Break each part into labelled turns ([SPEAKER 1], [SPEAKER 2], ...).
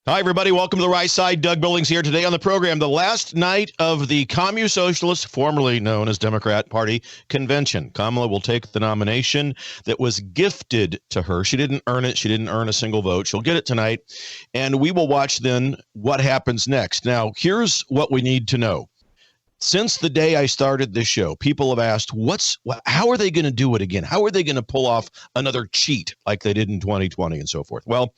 [SPEAKER 1] Hi, everybody. Welcome to The Right Side. Doug Billings here today on the program. The last night of the Communist Socialist, formerly known as Democrat Party convention. Kamala will take the nomination that was gifted to her. She didn't earn it. She didn't earn a single vote. She'll get it tonight. And we will watch then what happens next. Now, here's what we need to know. Since the day I started this show, people have asked, how are they going to do it again? How are they going to pull off another cheat like they did in 2020 and so forth? Well,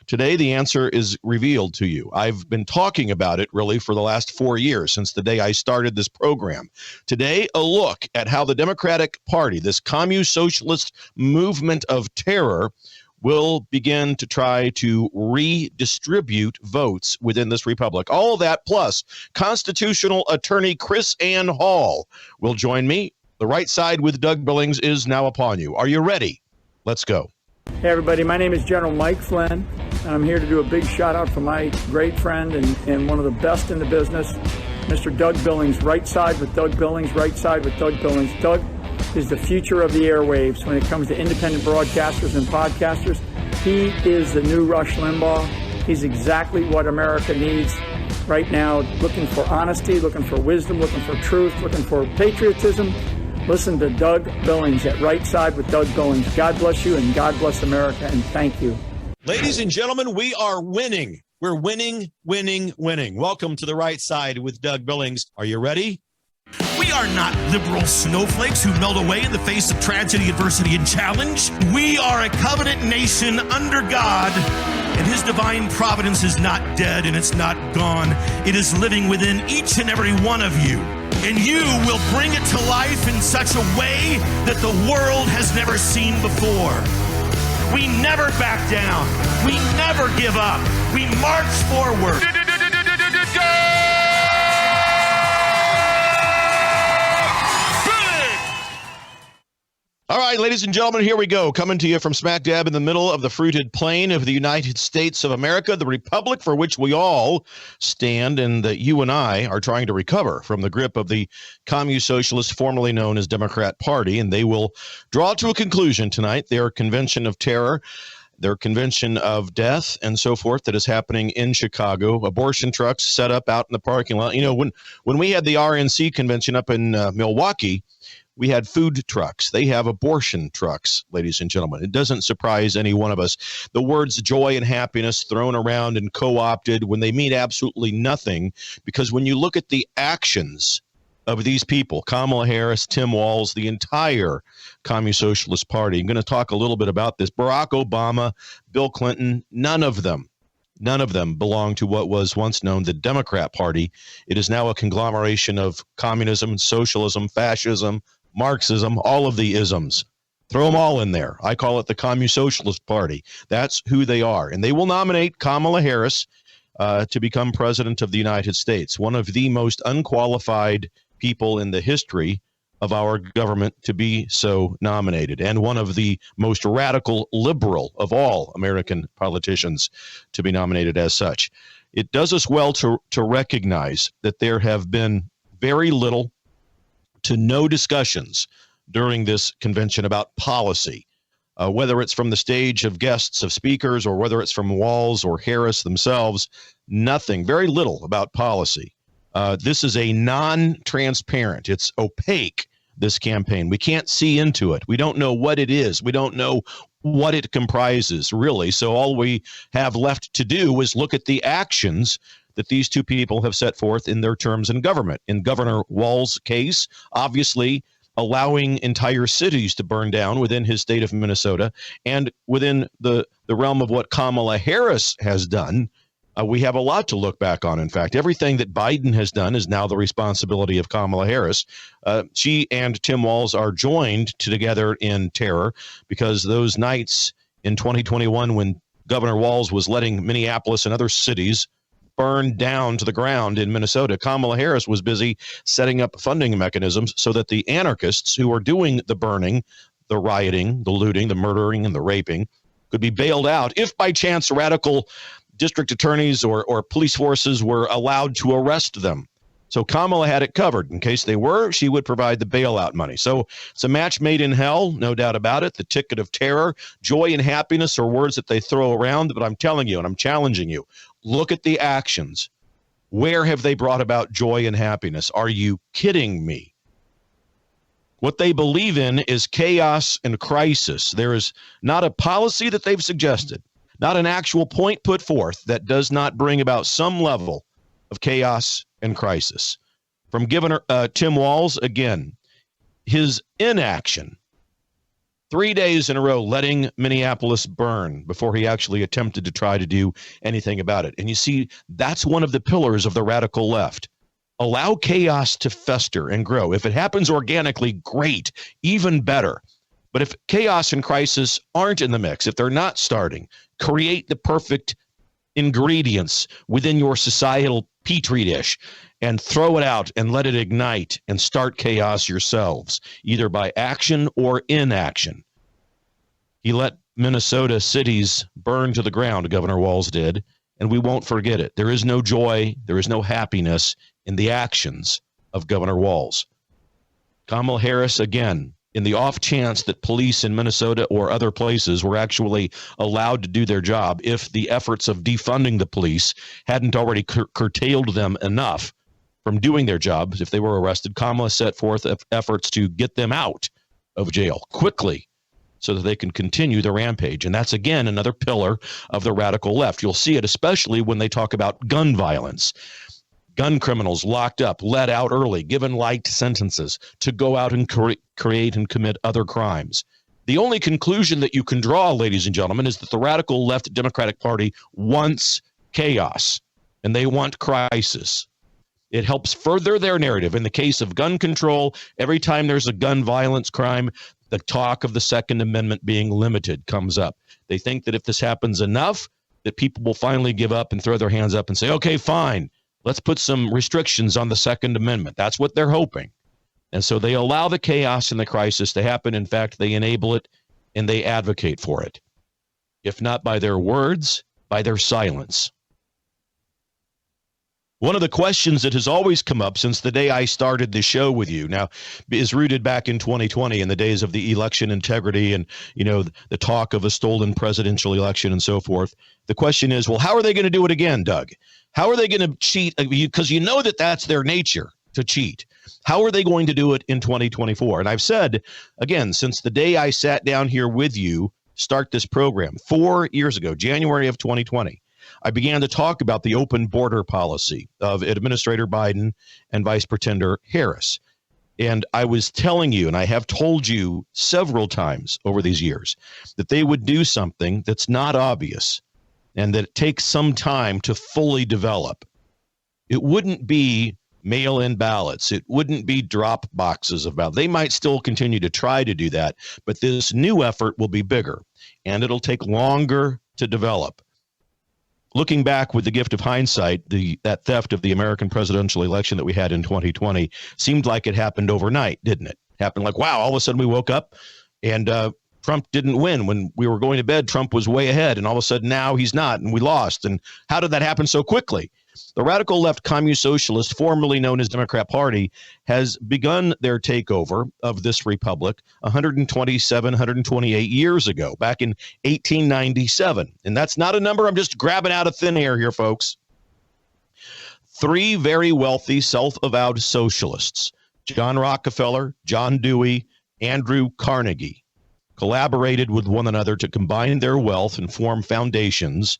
[SPEAKER 1] today the answer is revealed to you. I've been talking about it really for the last 4 years, since the day I started this program. Today, a look at how the Democratic Party, this communist-socialist movement of terror, will begin to try to redistribute votes within this republic. All of that plus constitutional attorney KrisAnne Hall will join me. The Right Side with Doug Billings is now upon you. Are you ready? Let's go.
[SPEAKER 2] Hey, everybody. My name is General Mike Flynn, and I'm here to do a big shout out for my great friend and one of the best in the business, Mr. Doug Billings. Right Side with Doug Billings, Right Side with Doug Billings. Doug is the future of the airwaves when it comes to independent broadcasters and podcasters. He is the new Rush Limbaugh. He's exactly what America needs right now, looking for honesty, looking for wisdom, looking for truth, looking for patriotism. Listen to Doug Billings at Right Side with Doug Billings. God bless you and God bless America, and thank you.
[SPEAKER 1] Ladies and gentlemen, we are winning. We're winning, winning, winning. Welcome to The Right Side with Doug Billings. Are you ready?
[SPEAKER 3] We are not liberal snowflakes who melt away in the face of tragedy, adversity, and challenge. We are a covenant nation under God, and his divine providence is not dead and it's not gone. It is living within each and every one of you. And you will bring it to life in such a way that the world has never seen before. We never back down. We never give up. We march forward.
[SPEAKER 1] All right, ladies and gentlemen, here we go. Coming to you from smack dab in the middle of the fruited plain of the United States of America, the republic for which we all stand and that you and I are trying to recover from the grip of the Communist Socialist, formerly known as Democrat Party. And they will draw to a conclusion tonight their convention of terror, their convention of death and so forth that is happening in Chicago. Abortion trucks set up out in the parking lot. You know, when we had the RNC convention up in Milwaukee, we had food trucks. They have abortion trucks, ladies and gentlemen. It doesn't surprise any one of us. The words joy and happiness thrown around and co-opted when they mean absolutely nothing, because when you look at the actions of these people, Kamala Harris, Tim Walz, the entire Communist Socialist Party, I'm going to talk a little bit about this. Barack Obama, Bill Clinton, none of them belong to what was once known the Democrat Party. It is now a conglomeration of communism, socialism, fascism, Marxism, all of the isms. Throw them all in there. I call it the Communist Socialist Party. That's who they are. And they will nominate Kamala Harris to become president of the United States, one of the most unqualified people in the history of our government to be so nominated, and one of the most radical liberal of all American politicians to be nominated as such. It does us well to recognize that there have been very little to no discussions during this convention about policy, whether it's from the stage of guests, of speakers, or whether it's from Walz or Harris themselves. Nothing, very little about policy. This is a non-transparent, it's opaque, this campaign. We can't see into it. We don't know what it is. We don't know what it comprises, really. So all we have left to do is look at the actions that these two people have set forth in their terms in government. In Governor Walz's case, obviously allowing entire cities to burn down within his state of Minnesota, and within the realm of what Kamala Harris has done, we have a lot to look back on. In fact, everything that Biden has done is now the responsibility of Kamala Harris. She and Tim Walz are joined together in terror, because those nights in 2021 when Governor Walz was letting Minneapolis and other cities burn down to the ground in Minnesota, Kamala Harris was busy setting up funding mechanisms so that the anarchists who are doing the burning, the rioting, the looting, the murdering, and the raping could be bailed out if by chance radical district attorneys or police forces were allowed to arrest them. So Kamala had it covered. In case they were, she would provide the bailout money. So it's a match made in hell, no doubt about it. The ticket of terror, joy and happiness are words that they throw around, but I'm telling you, and I'm challenging you, look at the actions. Where have they brought about joy and happiness? Are you kidding me? What they believe in is chaos and crisis. There is not a policy that they've suggested, not an actual point put forth that does not bring about some level of chaos and crisis. From Governor Tim Walz, again, his inaction, 3 days in a row letting Minneapolis burn before he actually attempted to try to do anything about it. And you see, that's one of the pillars of the radical left. Allow chaos to fester and grow. If it happens organically, great, even better. But if chaos and crisis aren't in the mix, if they're not starting, create the perfect ingredients within your societal petri dish and throw it out and let it ignite and start chaos yourselves, either by action or inaction. He let Minnesota cities burn to the ground, Governor Walz did, and we won't forget it. There is no joy, there is no happiness in the actions of Governor Walz. Kamala Harris, again, in the off chance that police in Minnesota or other places were actually allowed to do their job, if the efforts of defunding the police hadn't already curtailed them enough from doing their jobs, if they were arrested, Kamala set forth efforts to get them out of jail quickly so that they can continue the rampage. And that's, again, another pillar of the radical left. You'll see it especially when they talk about gun violence. Gun criminals locked up, let out early, given light sentences to go out and create and commit other crimes. The only conclusion that you can draw, ladies and gentlemen, is that the radical left Democratic Party wants chaos and they want crisis. It helps further their narrative. In the case of gun control, every time there's a gun violence crime, the talk of the Second Amendment being limited comes up. They think that if this happens enough, that people will finally give up and throw their hands up and say, okay, fine, let's put some restrictions on the Second Amendment. That's what they're hoping. And so they allow the chaos and the crisis to happen. In fact, they enable it and they advocate for it. If not by their words, by their silence. One of the questions that has always come up since the day I started the show with you now is rooted back in 2020 in the days of the election integrity and, you know, the talk of a stolen presidential election and so forth. The question is, well, how are they going to do it again, Doug? How are they going to cheat? Because you know that that's their nature, to cheat. How are they going to do it in 2024? And I've said, again, since the day I sat down here with you, start this program 4 years ago, January of 2020, I began to talk about the open border policy of Administrator Biden and Vice Pretender Harris. And I was telling you, and I have told you several times over these years, that they would do something that's not obvious and that it takes some time to fully develop. It wouldn't be mail-in ballots. It wouldn't be drop boxes of ballots. They might still continue to try to do that, but this new effort will be bigger, and it'll take longer to develop. Looking back with the gift of hindsight, that theft of the American presidential election that we had in 2020 seemed like it happened overnight, didn't it? Happened like, wow, all of a sudden we woke up and Trump didn't win. When we were going to bed, Trump was way ahead, and all of a sudden now he's not, and we lost. And how did that happen so quickly? The radical left Communist Socialist, formerly known as Democrat Party, has begun their takeover of this republic 127, 128 years ago, back in 1897. And that's not a number I'm just grabbing out of thin air here, folks. 3 very wealthy, self-avowed socialists, John Rockefeller, John Dewey, Andrew Carnegie, collaborated with one another to combine their wealth and form foundations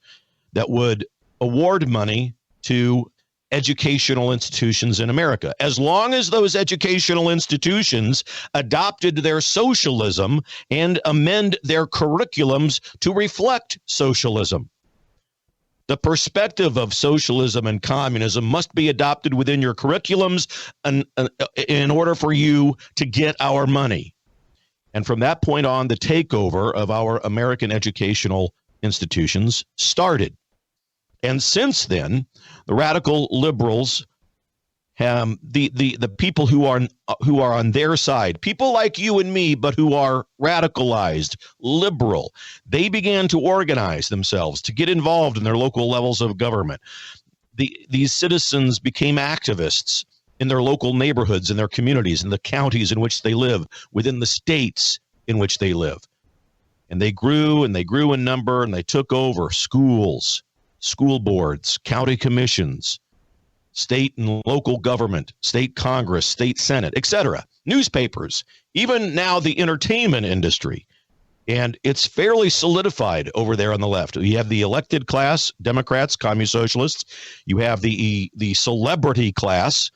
[SPEAKER 1] that would award money to educational institutions in America, as long as those educational institutions adopted their socialism and amend their curriculums to reflect socialism. The perspective of socialism and communism must be adopted within your curriculums in order for you to get our money. And from that point on, the takeover of our American educational institutions started. And since then, the radical liberals, the people who are on their side, people like you and me, but who are radicalized, liberal, they began to organize themselves to get involved in their local levels of government. These citizens became activists in their local neighborhoods, in their communities, in the counties in which they live, within the states in which they live. And they grew in number, and they took over schools, school boards, county commissions, state and local government, state Congress, state Senate, etc., newspapers, even now the entertainment industry. And it's fairly solidified over there on the left. You have the elected class, Democrats, Communist Socialists. You have the celebrity class.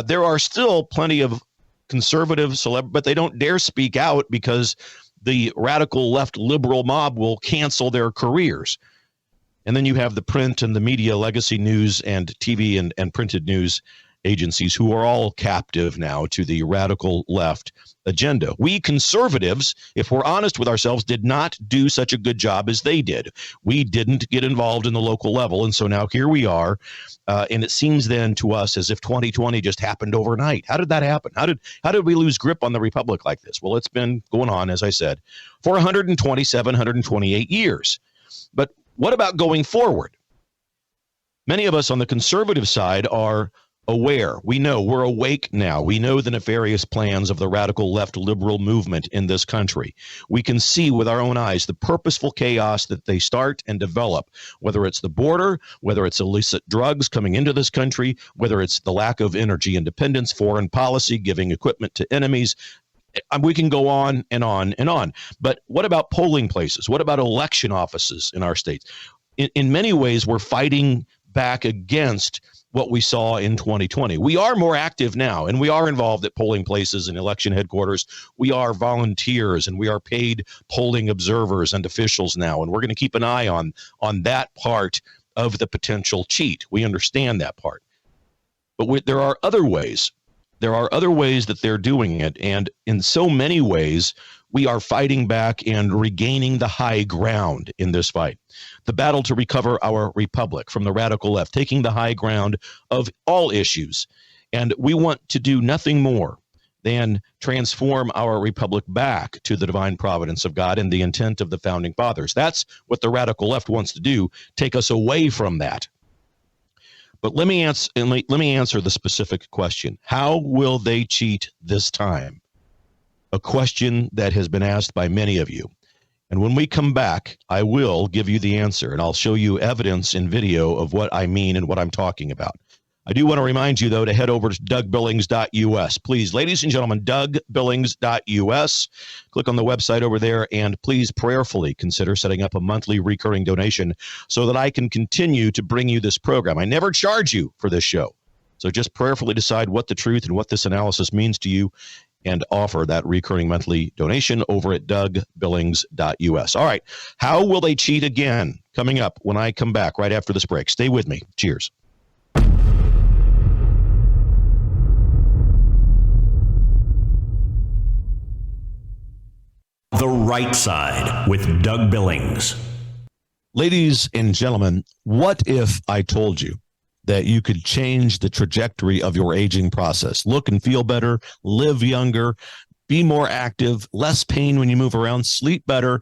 [SPEAKER 1] There are still plenty of conservative but they don't dare speak out because the radical left liberal mob will cancel their careers. And then you have the print and the media, legacy news and TV and printed news agencies who are all captive now to the radical left agenda. We conservatives, if we're honest with ourselves, did not do such a good job as they did. We didn't get involved in the local level. And so now here we are. And it seems then to us as if 2020 just happened overnight. How did that happen? How did we lose grip on the republic like this? Well, it's been going on, as I said, for 127, 128 years. But what about going forward? Many of us on the conservative side are aware. We know, we're awake now. We know the nefarious plans of the radical left liberal movement in this country. We can see with our own eyes the purposeful chaos that they start and develop, whether it's the border, whether it's illicit drugs coming into this country, whether it's the lack of energy independence, foreign policy, giving equipment to enemies. We can go on and on and on. But what about polling places? What about election offices in our states? In many ways, we're fighting back against what we saw in 2020. We are more active now, and we are involved at polling places and election headquarters. We are volunteers, and we are paid polling observers and officials now, and we're going to keep an eye on that part of the potential cheat. We understand that part. But there are other ways. There are other ways that they're doing it, and in so many ways, we are fighting back and regaining the high ground in this fight. The battle to recover our republic from the radical left, taking the high ground of all issues. And we want to do nothing more than transform our republic back to the divine providence of God and the intent of the founding fathers. That's what the radical left wants to do, take us away from that. But let me answer the specific question. How will they cheat this time? A question that has been asked by many of you. And when we come back, I will give you the answer, and I'll show you evidence in video of what I mean and what I'm talking about. I do want to remind you, though, to head over to DougBillings.us. Please, ladies and gentlemen, DougBillings.us. Click on the website over there, and please prayerfully consider setting up a monthly recurring donation so that I can continue to bring you this program. I never charge you for this show. So just prayerfully decide what the truth and what this analysis means to you, and offer that recurring monthly donation over at DougBillings.us. All right. How will they cheat again? Coming up when I come back right after this break. Stay with me. Cheers.
[SPEAKER 4] The Right Side with Doug Billings.
[SPEAKER 1] Ladies and gentlemen, what if I told you that you could change the trajectory of your aging process, look and feel better, live younger, be more active, less pain when you move around, sleep better,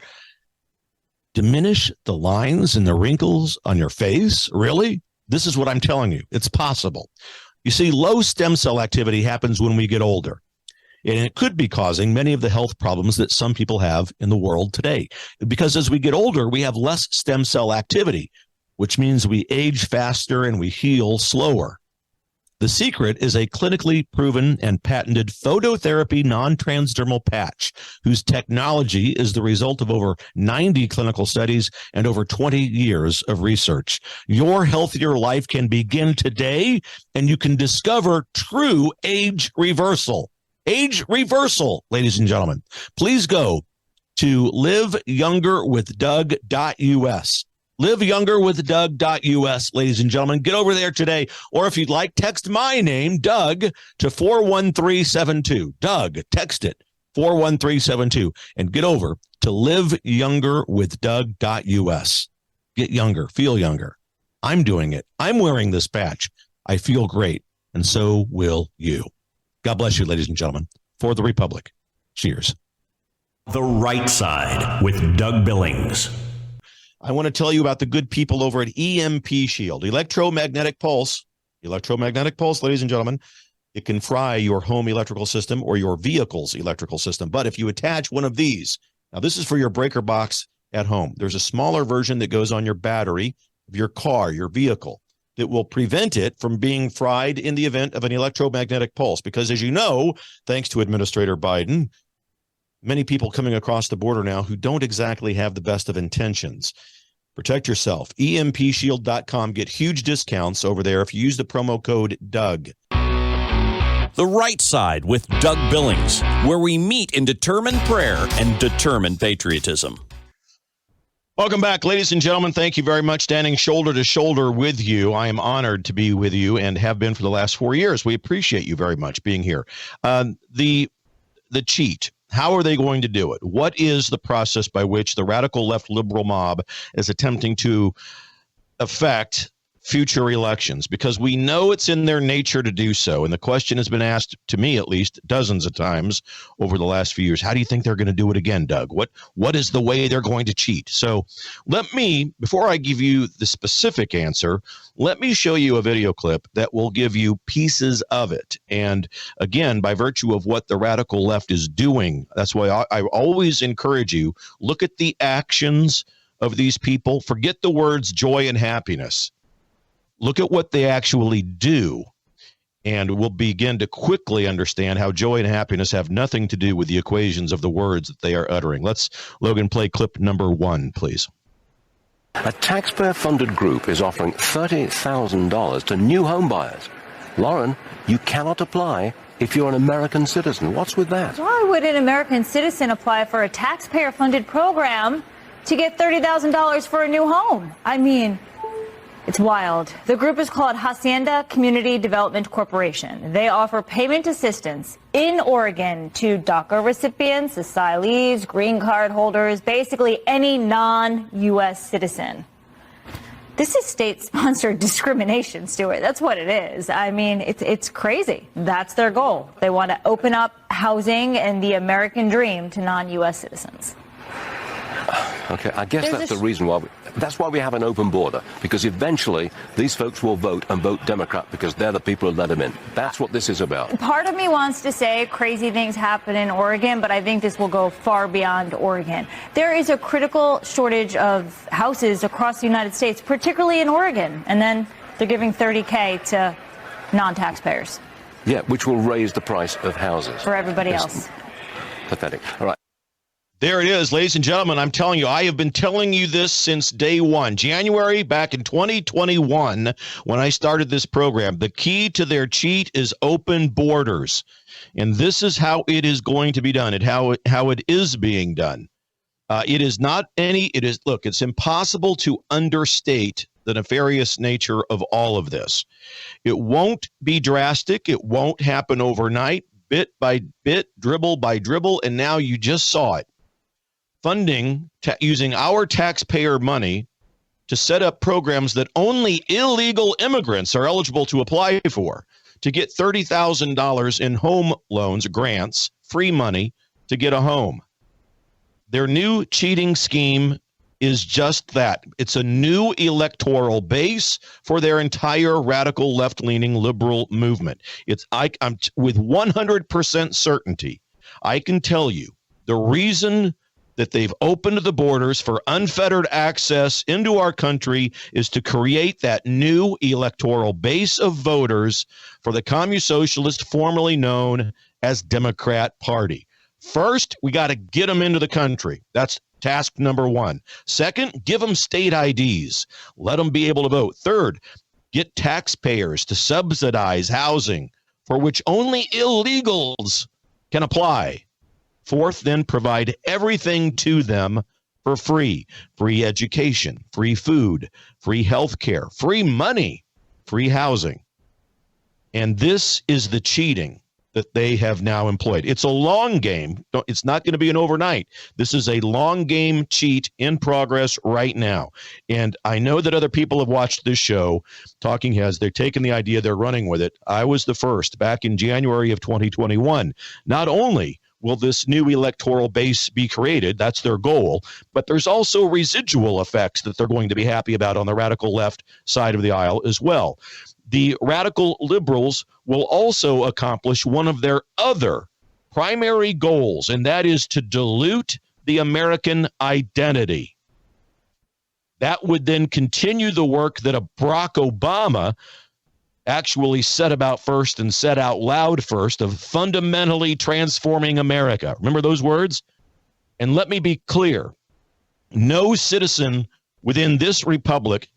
[SPEAKER 1] diminish the lines and the wrinkles on your face? Really? This is what I'm telling you. It's possible. You see, low stem cell activity happens when we get older, and it could be causing many of the health problems that some people have in the world today. Because as we get older, we have less stem cell activity, which means we age faster and we heal slower. The secret is a clinically proven and patented phototherapy non-transdermal patch, whose technology is the result of over 90 clinical studies and over 20 years of research. Your healthier life can begin today, and you can discover true age reversal. Age reversal, ladies and gentlemen. Please go to liveyongerwithdoug.us. liveyongerwithdoug.us, ladies and gentlemen. Get over there today. Or if you'd like, text my name, Doug, to 41372. Doug, text it, 41372. And get over to liveyongerwithdoug.us. Get younger, feel younger. I'm doing it. I'm wearing this patch. I feel great. And so will you. God bless you, ladies and gentlemen. For the Republic. Cheers.
[SPEAKER 4] The Right Side with Doug Billings.
[SPEAKER 1] I want to tell you about the good people over at EMP Shield, electromagnetic pulse. Electromagnetic pulse, ladies and gentlemen. It can fry your home electrical system or your vehicle's electrical system. But if you attach one of these, now this is for your breaker box at home. There's a smaller version that goes on your battery of your car, your vehicle, that will prevent it from being fried in the event of an electromagnetic pulse. Because as you know, thanks to Administrator Biden, many people coming across the border now who don't exactly have the best of intentions. Protect yourself. EMPshield.com. Get huge discounts over there if you use the promo code Doug.
[SPEAKER 4] The Right Side with Doug Billings, where we meet in determined prayer and determined patriotism.
[SPEAKER 1] Welcome back, ladies and gentlemen. Thank you very much. Standing shoulder to shoulder with you. I am honored to be with you and have been for the last 4 years. We appreciate you very much being here. The cheat. How are they going to do it? What is the process by which the radical left liberal mob is attempting to affect future elections? Because we know it's in their nature to do so. And the question has been asked, to me at least, dozens of times over the last few years. How do you think they're going to do it again, Doug? What is the way they're going to cheat? So let me, before I give you the specific answer, let me show you a video clip that will give you pieces of it. And again, by virtue of what the radical left is doing, that's why I always encourage you, look at the actions of these people. Forget the words joy and happiness. Look at what they actually do, and we'll begin to quickly understand how joy and happiness have nothing to do with the equations of the words that they are uttering. Let's, Logan, play clip number 1, please.
[SPEAKER 5] A taxpayer-funded group is offering $30,000 to new home buyers. Lauren, you cannot apply if you're an American citizen. What's with that?
[SPEAKER 6] Why would an American citizen apply for a taxpayer-funded program to get $30,000 for a new home? I mean, it's wild. The group is called Hacienda Community Development Corporation. They offer payment assistance in Oregon to DACA recipients, asylees, green card holders, basically any non-U.S. citizen. This is state-sponsored discrimination, Stuart. That's what it is. I mean, it's crazy. That's their goal. They want to open up housing and the American dream to non-U.S. citizens.
[SPEAKER 5] Okay, I guess that's the reason why that's why we have an open border, because eventually these folks will vote and vote Democrat because they're the people who let them in. That's what this is about.
[SPEAKER 6] Part of me wants to say crazy things happen in Oregon, but I think this will go far beyond Oregon. There is a critical shortage of houses across the United States, particularly in Oregon, and then they're giving $30K to non-taxpayers.
[SPEAKER 5] Yeah, which will raise the price of houses.
[SPEAKER 6] For everybody else.
[SPEAKER 5] Pathetic. All right.
[SPEAKER 1] There it is, ladies and gentlemen. I'm telling you, I have been telling you this since day one. January, back in 2021, when I started this program, the key to their cheat is open borders. And this is how it is going to be done, and how it is being done. It's impossible to understate the nefarious nature of all of this. It won't be drastic. It won't happen overnight, bit by bit, dribble by dribble, and now you just saw it. Funding using our taxpayer money to set up programs that only illegal immigrants are eligible to apply for, to get $30,000 in home loans, grants, free money to get a home. Their new cheating scheme is just that. It's a new electoral base for their entire radical left-leaning liberal movement. I'm with 100% certainty, I can tell you the reason that they've opened the borders for unfettered access into our country is to create that new electoral base of voters for the Communist Socialist, formerly known as Democrat Party. First, we got to get them into the country. That's task number 1. Second, give them state IDs. Let them be able to vote. Third, get taxpayers to subsidize housing for which only illegals can apply. Fourth, then provide everything to them for free. Free education, free food, free health care, free money, free housing. And this is the cheating that they have now employed. It's a long game. It's not going to be an overnight. This is a long game cheat in progress right now. And I know that other people have watched this show, Talking Heads. They're taking the idea, they're running with it. I was the first back in January of 2021. Not only will this new electoral base be created, that's their goal, but there's also residual effects that they're going to be happy about on the radical left side of the aisle as well. The radical liberals will also accomplish one of their other primary goals, and that is to dilute the American identity. That would then continue the work that Barack Obama actually set about first and said out loud first, of fundamentally transforming America. Remember those words? And let me be clear. No citizen within this republic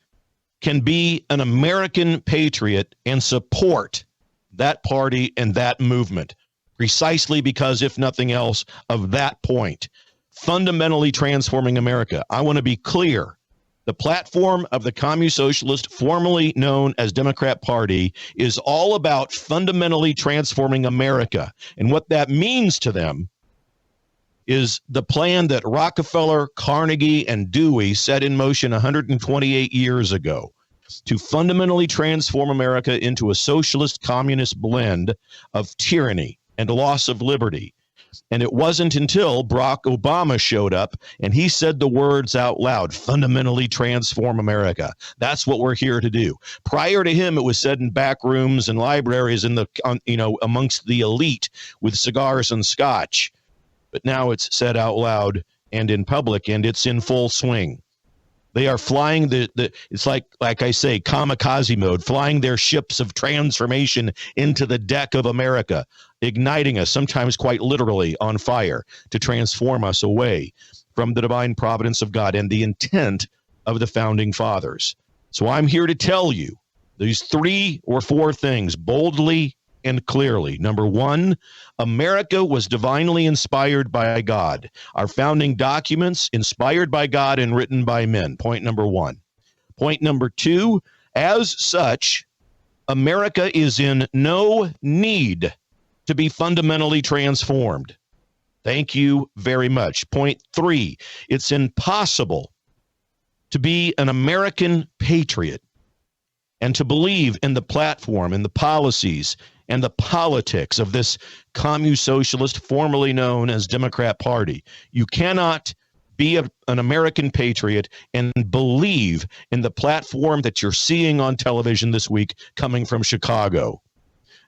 [SPEAKER 1] can be an American patriot and support that party and that movement, precisely because, if nothing else, of that point, fundamentally transforming America. I want to be clear. The platform of the Communist Socialist, formerly known as Democrat Party, is all about fundamentally transforming America. And what that means to them is the plan that Rockefeller, Carnegie, and Dewey set in motion 128 years ago to fundamentally transform America into a socialist communist blend of tyranny and loss of liberty. And it wasn't until Barack Obama showed up and he said the words out loud, fundamentally transform America. That's what we're here to do. Prior to him, it was said in back rooms and libraries in amongst the elite with cigars and scotch. But now it's said out loud and in public, and it's in full swing. They are flying it's like I say, kamikaze mode, flying their ships of transformation into the deck of America, igniting us, sometimes quite literally on fire, to transform us away from the divine providence of God and the intent of the founding fathers. So I'm here to tell you these 3 or 4 things boldly and clearly. Number 1, America was divinely inspired by God. Our founding documents, inspired by God and written by men. Point number 1. Point number 2, as such, America is in no need to be fundamentally transformed. Thank you very much. Point 3, it's impossible to be an American patriot and to believe in the platform and the policies and the politics of this Communist Socialist, formerly known as Democrat Party. You cannot be an American patriot and believe in the platform that you're seeing on television this week coming from Chicago.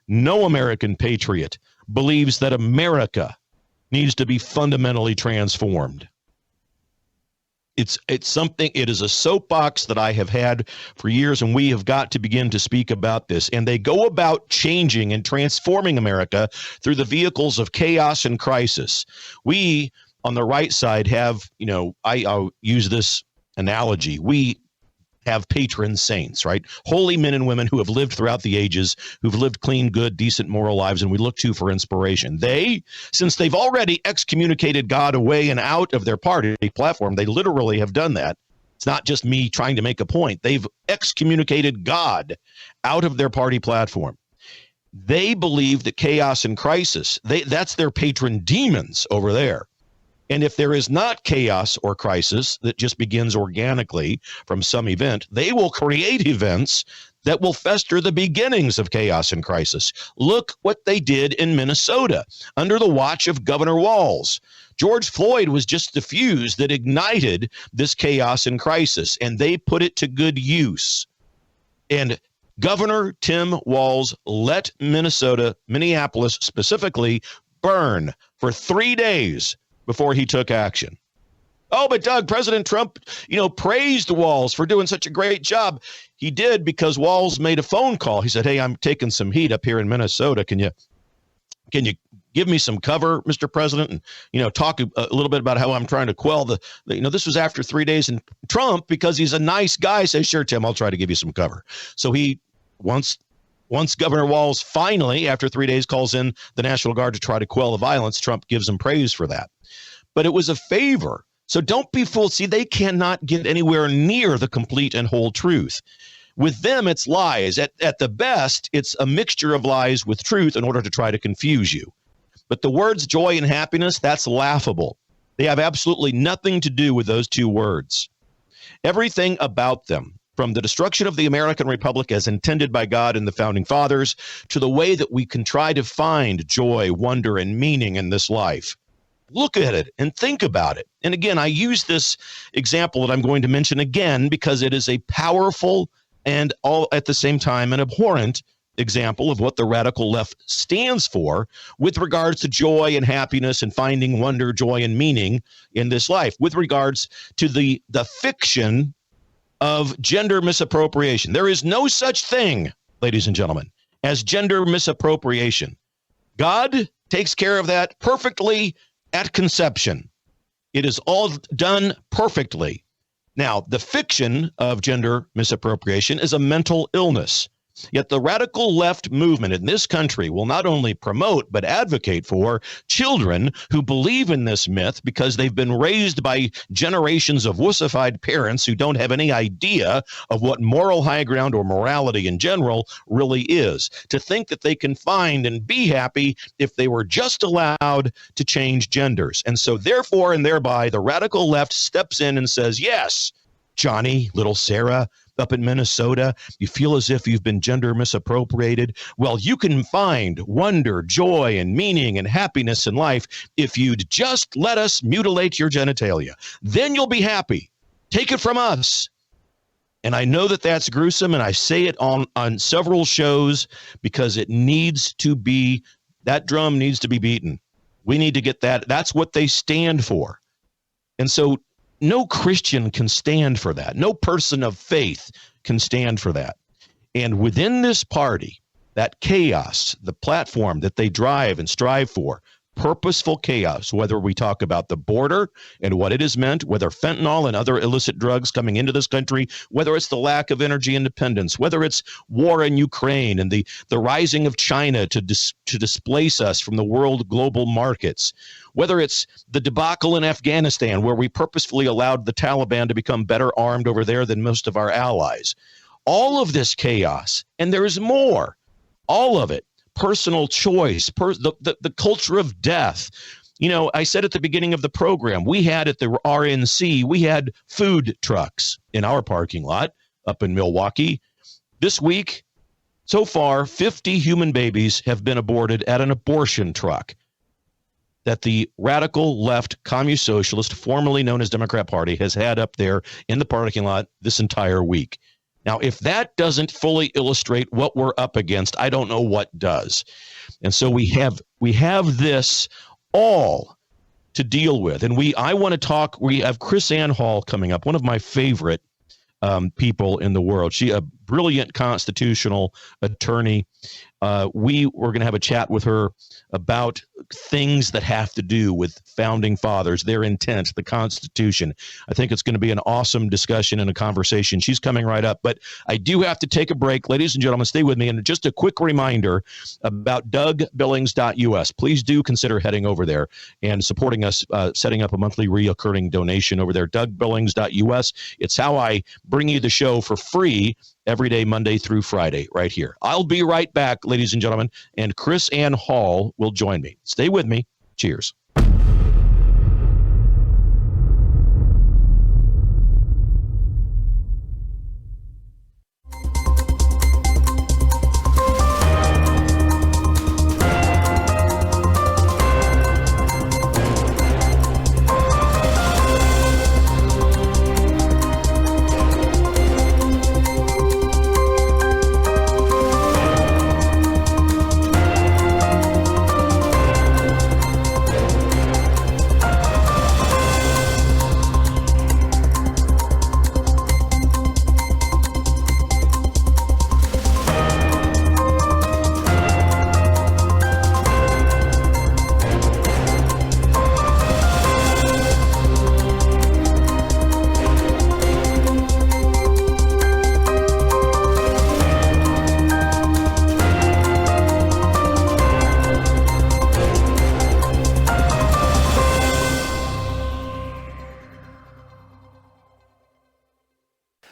[SPEAKER 1] No American patriot believes that America needs to be fundamentally transformed. It's something, it is a soapbox that I have had for years, and we have got to begin to speak about this. And they go about changing and transforming America through the vehicles of chaos and crisis. We, on the right side, have, I'll use this analogy. We have patron saints, right? Holy men and women who have lived throughout the ages, who've lived clean, good, decent, moral lives, and we look to for inspiration. They, since they've already excommunicated God away and out of their party platform, they literally have done that. It's not just me trying to make a point. They've excommunicated God out of their party platform. They believe that chaos and crisis, that's their patron demons over there. And if there is not chaos or crisis that just begins organically from some event, they will create events that will fester the beginnings of chaos and crisis. Look what they did in Minnesota under the watch of Governor Walz. George Floyd was just the fuse that ignited this chaos and crisis, and they put it to good use. And Governor Tim Walz let Minneapolis specifically, burn for 3 days before he took action. Oh, but Doug, President Trump, praised Walz for doing such a great job. He did, because Walz made a phone call. He said, hey, I'm taking some heat up here in Minnesota. Can you give me some cover, Mr. President? And, talk a little bit about how I'm trying to quell this was after 3 days. And Trump, because he's a nice guy, says, sure, Tim, I'll try to give you some cover. So he, once Governor Walz finally, after 3 days, calls in the National Guard to try to quell the violence, Trump gives him praise for that. But it was a favor. So don't be fooled. See, they cannot get anywhere near the complete and whole truth. With them, it's lies. At the best, it's a mixture of lies with truth in order to try to confuse you. But the words joy and happiness, that's laughable. They have absolutely nothing to do with those two words. Everything about them, from the destruction of the American Republic as intended by God and the Founding Fathers, to the way that we can try to find joy, wonder, and meaning in this life. Look at it and think about it. And again, I use this example that I'm going to mention again because it is a powerful and all at the same time an abhorrent example of what the radical left stands for with regards to joy and happiness and finding wonder, joy, and meaning in this life, with regards to the fiction of gender misappropriation. There is no such thing, ladies and gentlemen, as gender misappropriation. God takes care of that perfectly at conception. It is all done perfectly. Now, the fiction of gender misappropriation is a mental illness. Yet the radical left movement in this country will not only promote but advocate for children who believe in this myth because they've been raised by generations of wussified parents who don't have any idea of what moral high ground or morality in general really is. To think that they can find and be happy if they were just allowed to change genders. And so therefore and thereby the radical left steps in and says, yes, Johnny, little Sarah, up in Minnesota, you feel as if you've been gender misappropriated. Well, you can find wonder, joy, and meaning and happiness in life if you'd just let us mutilate your genitalia. Then you'll be happy. Take it from us. And I know that that's gruesome, and I say it on several shows because it needs to be, that drum needs to be beaten. We need to get that. That's what they stand for. And so no Christian can stand for that. No person of faith can stand for that. And within this party, that chaos, the platform that they drive and strive for, purposeful chaos, whether we talk about the border and what it has meant, whether fentanyl and other illicit drugs coming into this country, whether it's the lack of energy independence, whether it's war in Ukraine and the rising of China to displace us from the world global markets, whether it's the debacle in Afghanistan where we purposefully allowed the Taliban to become better armed over there than most of our allies. All of this chaos, and there is more, all of it, personal choice, the culture of death. You know, I said at the beginning of the program, we had at the RNC, we had food trucks in our parking lot up in Milwaukee. This week, so far, 50 human babies have been aborted at an abortion truck that the radical left communist socialist, formerly known as Democrat Party, has had up there in the parking lot this entire week. Now, if that doesn't fully illustrate what we're up against, I don't know what does. And so we have this all to deal with. And we have Chris Ann Hall coming up, one of my favorite people in the world. She a brilliant constitutional attorney. We were going to have a chat with her about things that have to do with founding fathers, their intent, the Constitution. I think it's going to be an awesome discussion and a conversation. She's coming right up, but I do have to take a break. Ladies and gentlemen, stay with me. And just a quick reminder about DougBillings.us. Please do consider heading over there and supporting us, setting up a monthly reoccurring donation over there, DougBillings.us. It's how I bring you the show for free every day, Monday through Friday, right here. I'll be right back, ladies and gentlemen, and Chris Ann Hall will join me. Stay with me. Cheers.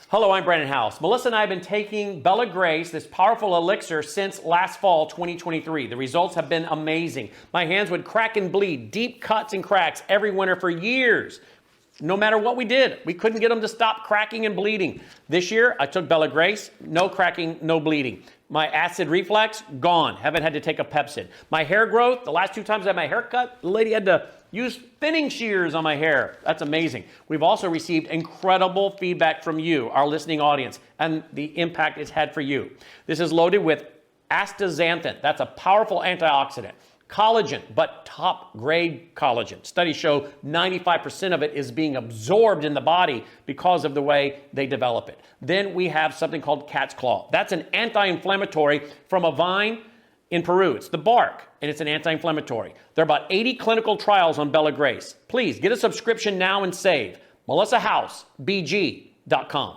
[SPEAKER 7] Hello, I'm Brandon House. Melissa and I have been taking Bella Grace, this powerful elixir, since last fall, 2023. The results have been amazing. My hands would crack and bleed, deep cuts and cracks every winter for years. No matter what we did, we couldn't get them to stop cracking and bleeding. This year, I took Bella Grace, no cracking, no bleeding. My acid reflux, gone. Haven't had to take a Pepcid. My hair growth, the last 2 times I had my hair cut, the lady had to use thinning shears on my hair. That's amazing. We've also received incredible feedback from you, our listening audience, and the impact it's had for you. This is loaded with astaxanthin. That's a powerful antioxidant. Collagen, but top grade collagen. Studies show 95% of it is being absorbed in the body because of the way they develop it. Then we have something called cat's claw. That's an anti-inflammatory from a vine in Peru. It's the bark, and it's an anti-inflammatory. There are about 80 clinical trials on Bella Grace. Please get a subscription now and save. MelissaHousebg.com.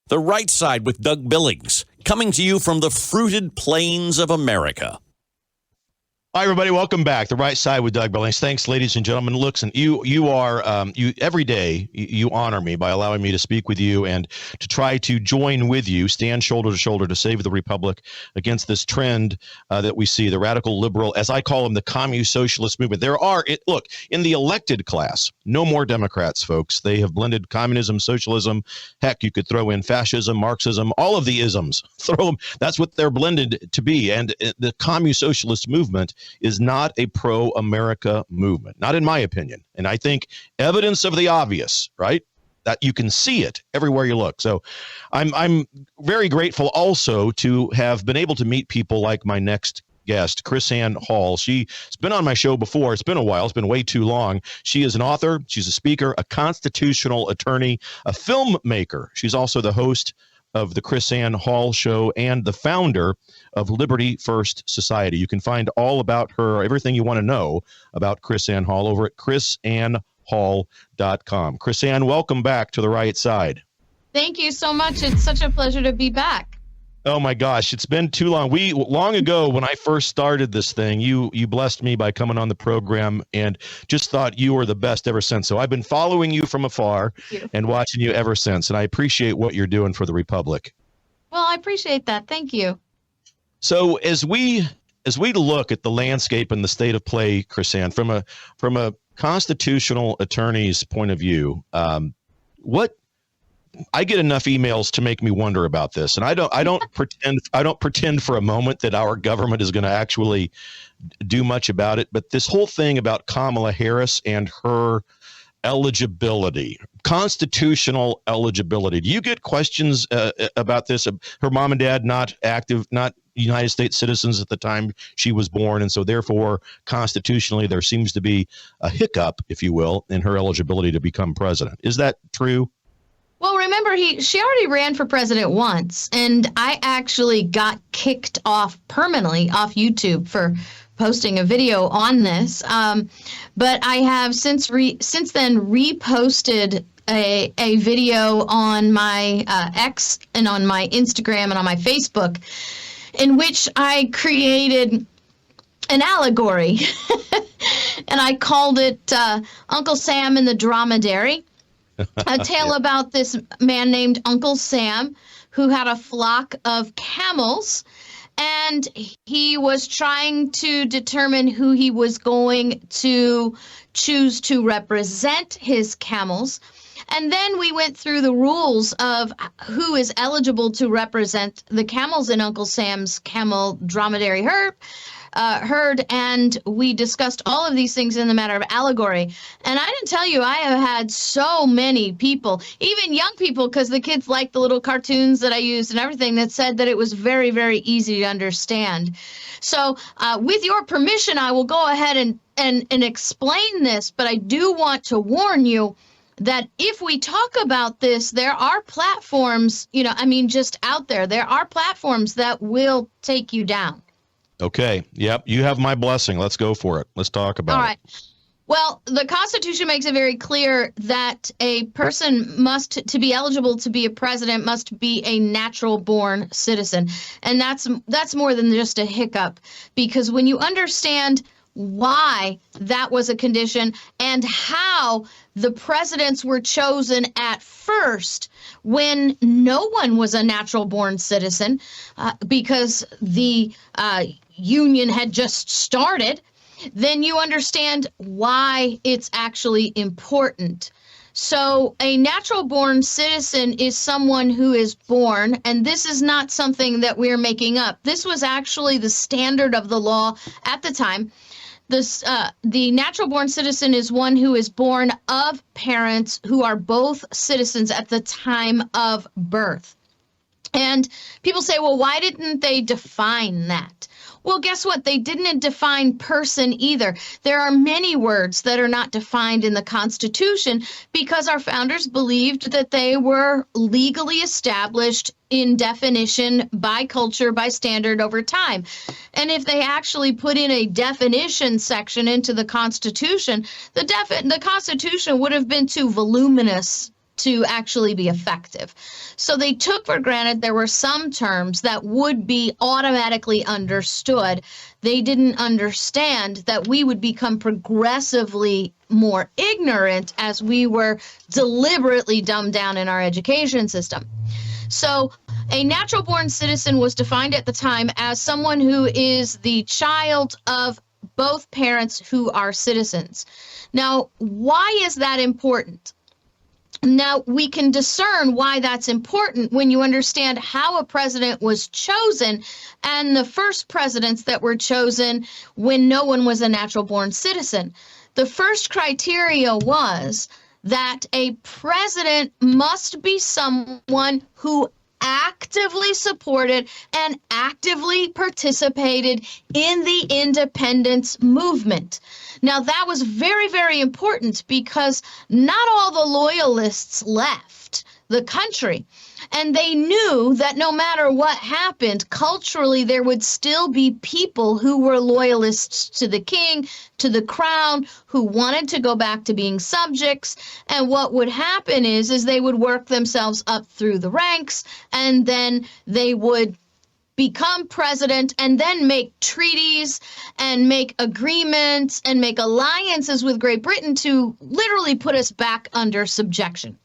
[SPEAKER 4] The Right Side with Doug Billings, coming to you from the fruited plains of America.
[SPEAKER 1] Hi, everybody. Welcome back. The Right Side with Doug Billings. Thanks, ladies and gentlemen. Listen, you are every day you honor me by allowing me to speak with you and to try to join with you, stand shoulder to shoulder to save the republic against this trend that we see, the radical liberal, as I call them, the commune socialist movement. Look, in the elected class, no more Democrats, folks. They have blended communism, socialism. Heck, you could throw in fascism, Marxism, all of the isms. Throw them. That's what they're blended to be. And the commune socialist movement is not a pro-America movement, not in my opinion. And I think evidence of the obvious, right? That you can see it everywhere you look. So I'm very grateful also to have been able to meet people like my next guest, KrisAnne Hall. She's been on my show before. It's been a while. It's been way too long. She is an author. She's a speaker, a constitutional attorney, a filmmaker. She's also the host of the KrisAnne Hall Show and the founder of Liberty First Society. You can find all about her, everything you want to know about KrisAnne Hall over at KrisAnneHall.com. KrisAnne, welcome back to The Right Side.
[SPEAKER 8] Thank you so much. It's such a pleasure to be back.
[SPEAKER 1] Oh my gosh, it's been too long. Long ago when I first started this thing, you blessed me by coming on the program and just thought you were the best ever since. So I've been following you from afar and watching you ever since. And I appreciate what you're doing for the Republic.
[SPEAKER 8] Well, I appreciate that. Thank you.
[SPEAKER 1] So as we look at the landscape and the state of play, KrisAnne, from a constitutional attorney's point of view, I get enough emails to make me wonder about this, and I don't pretend for a moment that our government is going to actually do much about it. But this whole thing about Kamala Harris and her eligibility, constitutional eligibility. Do you get questions about this? Her mom and dad not active, not United States citizens at the time she was born, and so therefore constitutionally there seems to be a hiccup, if you will, in her eligibility to become president. Is that true?
[SPEAKER 8] Well, remember, she already ran for president once, and I actually got kicked off permanently off YouTube for posting a video on this. But I have since then reposted a video on my X and on my Instagram and on my Facebook, in which I created an allegory, and I called it Uncle Sam and the Dromedary. A tale about this man named Uncle Sam who had a flock of camels, and he was trying to determine who he was going to choose to represent his camels. And then we went through the rules of who is eligible to represent the camels in Uncle Sam's camel dromedary herd, and we discussed all of these things in the matter of allegory. And I didn't tell you, I have had so many people, even young people, because the kids like the little cartoons that I used and everything, that said that it was very, very easy to understand. So with your permission, I will go ahead and explain this, but I do want to warn you that if we talk about this, there are platforms, just out there, there are platforms that will take you down.
[SPEAKER 1] Okay. Yep. You have my blessing. Let's go for it. Let's talk about it.
[SPEAKER 8] All right. Well, the Constitution makes it very clear that a person to be eligible to be a president, must be a natural-born citizen. And that's more than just a hiccup, because when you understand why that was a condition and how the presidents were chosen at first when no one was a natural-born citizen, because the Union had just started, then you understand why it's actually important. So a natural-born citizen is someone who is born, and this is not something that we're making up. This was actually the standard of the law at the time. The natural-born citizen is one who is born of parents who are both citizens at the time of birth. And people say, well, why didn't they define that? Well, guess what? They didn't define person either. There are many words that are not defined in the Constitution because our founders believed that they were legally established in definition by culture, by standard over time. And if they actually put in a definition section into the Constitution, the Constitution would have been too voluminous to actually be effective. So they took for granted there were some terms that would be automatically understood. They didn't understand that we would become progressively more ignorant as we were deliberately dumbed down in our education system. So a natural born citizen was defined at the time as someone who is the child of both parents who are citizens. Now, why is that important? Now, we can discern why that's important when you understand how a president was chosen and the first presidents that were chosen when no one was a natural-born citizen. The first criteria was that a president must be someone who actively supported and actively participated in the independence movement. Now, that was very, very important because not all the loyalists left the country. And they knew that no matter what happened, culturally, there would still be people who were loyalists to the king, to the crown, who wanted to go back to being subjects. And what would happen is they would work themselves up through the ranks, and then they would become president and then make treaties and make agreements and make alliances with Great Britain to literally put us back under subjection.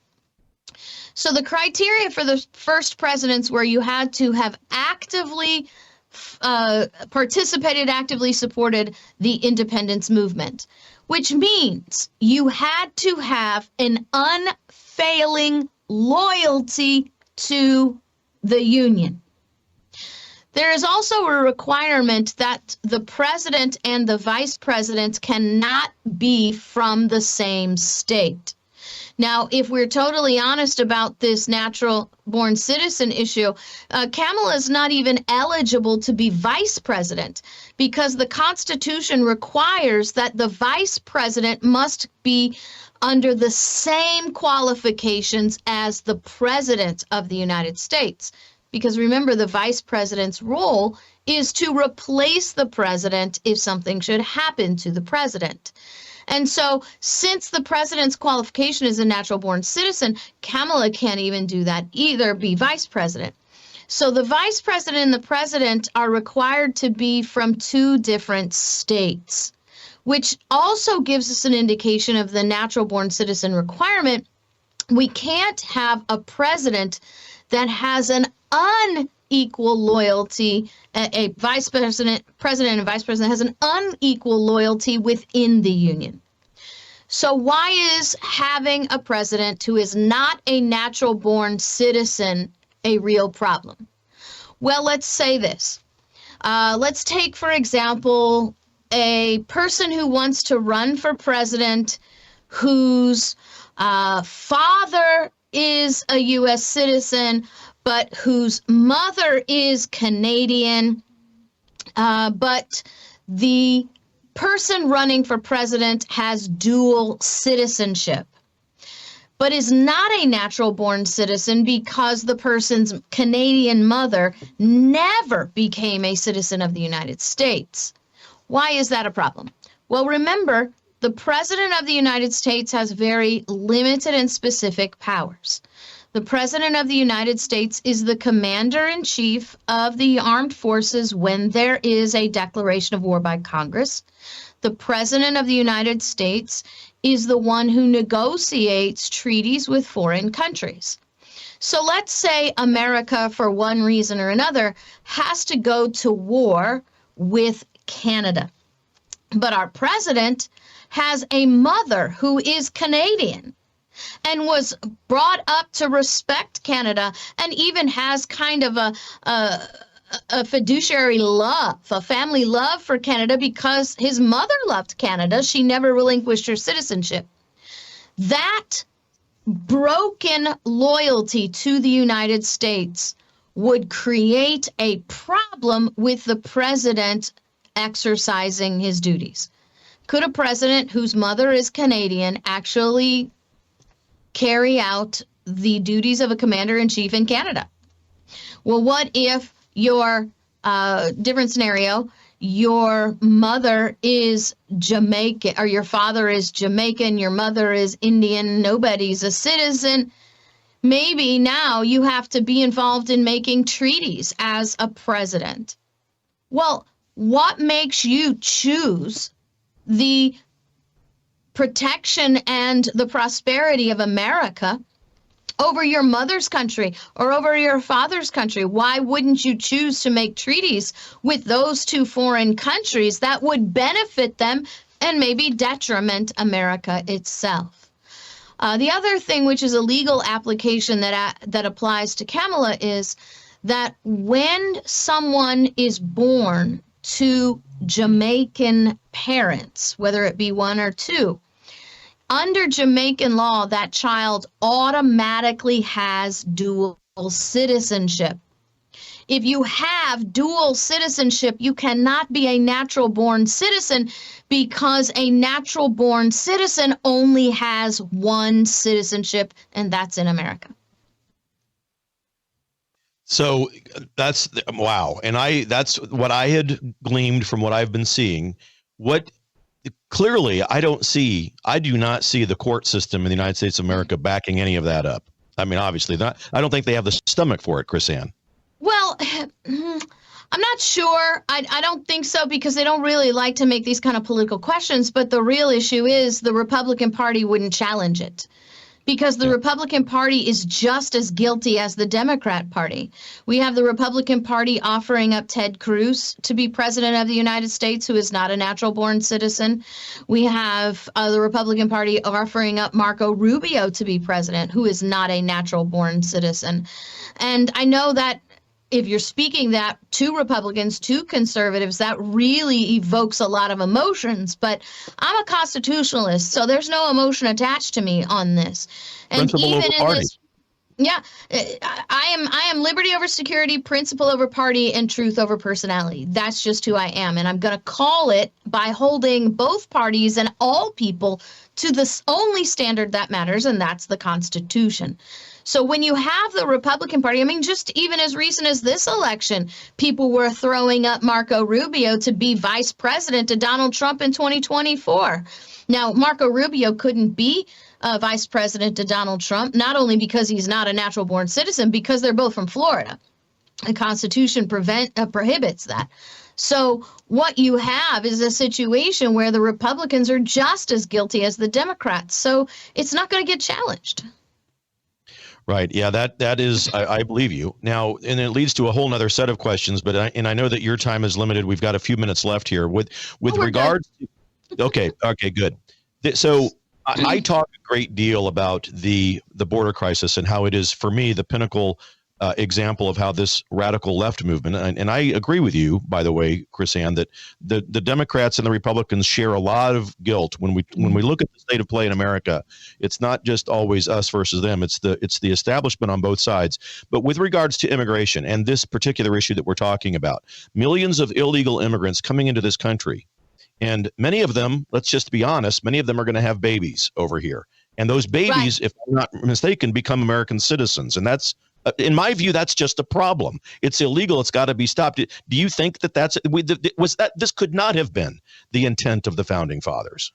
[SPEAKER 8] So the criteria for the first presidents were you had to have actively participated, actively supported the independence movement, which means you had to have an unfailing loyalty to the Union. There is also a requirement that the president and the vice president cannot be from the same state. Now, if we're totally honest about this natural-born citizen issue, Kamala is not even eligible to be vice president because the Constitution requires that the vice president must be under the same qualifications as the president of the United States. Because remember, the vice president's role is to replace the president if something should happen to the president. And so since the president's qualification is a natural-born citizen, Kamala can't even do that either, be vice president. So the vice president and the president are required to be from two different states, which also gives us an indication of the natural-born citizen requirement. We can't have a president that has an unequal loyalty, a vice president and vice president has an unequal loyalty within the Union. So why is having a president who is not a natural-born citizen a real problem? Well, let's say this. Let's take, for example, a person who wants to run for president whose father is a U.S. citizen, but whose mother is Canadian, but the person running for president has dual citizenship, but is not a natural-born citizen because the person's Canadian mother never became a citizen of the United States. Why is that a problem? Well, remember, the President of the United States has very limited and specific powers. The President of the United States is the commander-in-chief of the armed forces when there is a declaration of war by Congress. The President of the United States is the one who negotiates treaties with foreign countries. So let's say America, for one reason or another, has to go to war with Canada. But our president has a mother who is Canadian and was brought up to respect Canada and even has kind of a fiduciary love, a family love for Canada because his mother loved Canada. She never relinquished her citizenship. That broken loyalty to the United States would create a problem with the president exercising his duties. Could a president whose mother is Canadian actually carry out the duties of a commander-in-chief in Canada? Well, what if your different scenario, your mother is Jamaican, or your father is Jamaican, your mother is Indian, nobody's a citizen? Maybe now you have to be involved in making treaties as a president. Well, what makes you choose the protection and the prosperity of America over your mother's country or over your father's country? Why wouldn't you choose to make treaties with those two foreign countries that would benefit them and maybe detriment America itself? The other thing, which is a legal application that applies to Kamala, is that when someone is born to Jamaican parents, whether it be one or two, under Jamaican law, that child automatically has dual citizenship. If you have dual citizenship, you cannot be a natural-born citizen, because a natural-born citizen only has one citizenship, and that's in America.
[SPEAKER 1] So that's wow. And that's what I had gleaned from what I've been seeing. What clearly I do not see the court system in the United States of America backing any of that up. I mean, obviously not. I don't think they have the stomach for it, KrisAnne.
[SPEAKER 8] Well, I'm not sure. I don't think so, because they don't really like to make these kind of political questions. But the real issue is the Republican Party wouldn't challenge it, because the Republican Party is just as guilty as the Democrat Party. We have the Republican Party offering up Ted Cruz to be president of the United States, who is not a natural-born citizen. We have the Republican Party offering up Marco Rubio to be president, who is not a natural-born citizen. And I know that if you're speaking that to Republicans, to conservatives, that really evokes a lot of emotions. But I'm a constitutionalist, so there's no emotion attached to me on this. And
[SPEAKER 1] principle
[SPEAKER 8] even
[SPEAKER 1] over party.
[SPEAKER 8] I am liberty over security, principle over party, and truth over personality. That's just who I am. And I'm going to call it by holding both parties and all people to the only standard that matters, and that's the Constitution. So when you have the Republican Party, I mean, just even as recent as this election, people were throwing up Marco Rubio to be vice president to Donald Trump in 2024. Now, Marco Rubio couldn't be vice president to Donald Trump, not only because he's not a natural-born citizen, because they're both from Florida. The Constitution prohibits that. So what you have is a situation where the Republicans are just as guilty as the Democrats. So it's not going to get challenged.
[SPEAKER 1] Right. Yeah, that is, I believe you. Now, and it leads to a whole nother set of questions, but I know that your time is limited. We've got a few minutes left here. With regards to, okay, good. So I talk a great deal about the border crisis and how it is, for me, the pinnacle example of how this radical left movement, and I agree with you, by the way, KrisAnne, that the Democrats and the Republicans share a lot of guilt when we look at the state of play in America. It's not just always us versus them. It's the establishment on both sides. But with regards to immigration and this particular issue that we're talking about, millions of illegal immigrants coming into this country, and many of them, let's just be honest, many of them are going to have babies over here. And those babies, if I'm not mistaken, become American citizens. And that's, in my view, that's just a problem. It's illegal. It's got to be stopped. Do you think this could not have been the intent of the founding fathers?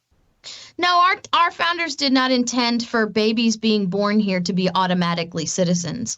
[SPEAKER 8] No, our founders did not intend for babies being born here to be automatically citizens.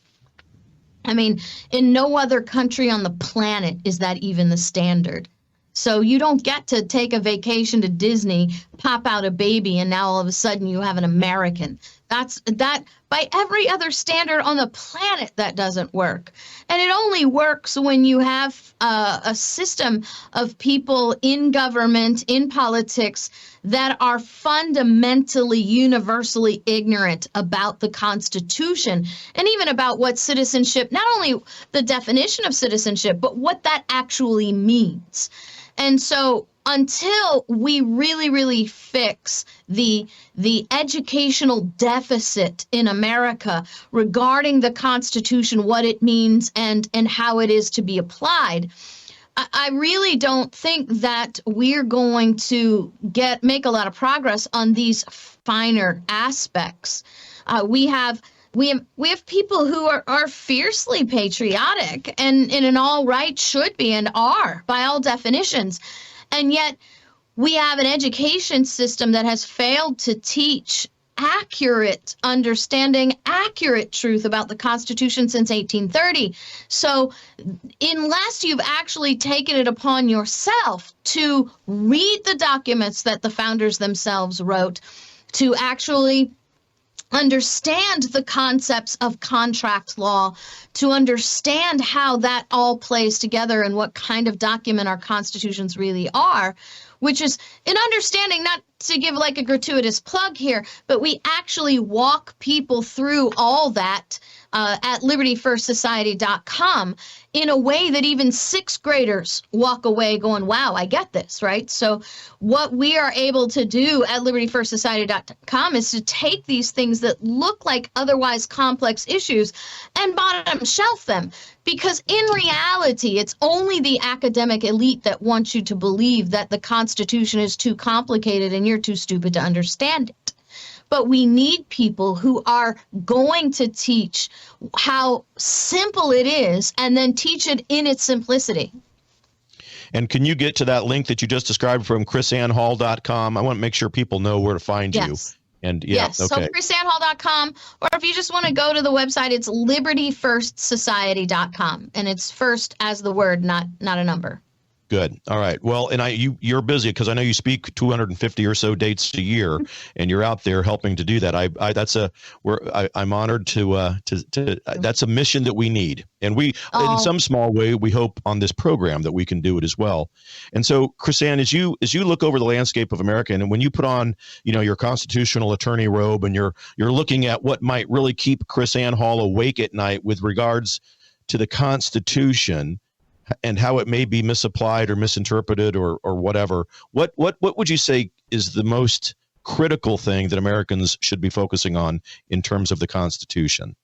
[SPEAKER 8] I mean, in no other country on the planet is that even the standard. So you don't get to take a vacation to Disney, pop out a baby, and now all of a sudden you have an American. That by every other standard on the planet, that doesn't work. And it only works when you have a system of people in government, in politics, that are fundamentally, universally ignorant about the Constitution and even about what citizenship, not only the definition of citizenship, but what that actually means. And so until we really, really fix the educational deficit in America regarding the Constitution, what it means, and how it is to be applied, I really don't think that we're going to make a lot of progress on these finer aspects. We have people who are fiercely patriotic and in all right should be and are by all definitions. And yet we have an education system that has failed to teach accurate understanding, accurate truth about the Constitution since 1830. So unless you've actually taken it upon yourself to read the documents that the founders themselves wrote, to actually understand the concepts of contract law, to understand how that all plays together and what kind of document our constitutions really are, which is an understanding, not to give like a gratuitous plug here, but we actually walk people through all that at libertyfirstsociety.com in a way that even sixth graders walk away going, wow, I get this, right? So what we are able to do at libertyfirstsociety.com is to take these things that look like otherwise complex issues and bottom shelf them. Because in reality, it's only the academic elite that wants you to believe that the Constitution is too complicated and you're too stupid to understand it. But we need people who are going to teach how simple it is and then teach it in its simplicity.
[SPEAKER 1] And can you get to that link that you just described from chrisannehall.com? I want to make sure people know where to find you. And
[SPEAKER 8] yes.
[SPEAKER 1] Okay.
[SPEAKER 8] So chrisannehall.com, or if you just want to go to the website, it's libertyfirstsociety.com, and it's first as the word, not a number.
[SPEAKER 1] Good. All right. Well, and you're busy because I know you speak 250 or so dates a year, and you're out there helping to do that. I'm honored to that's a mission that we need, and we in some small way we hope on this program that we can do it as well. And so, KrisAnne, as you look over the landscape of America, and when you put on your constitutional attorney robe, and you're looking at what might really keep KrisAnne Hall awake at night with regards to the Constitution and how it may be misapplied or misinterpreted or whatever, what would you say is the most critical thing that Americans should be focusing on in terms of the Constitution?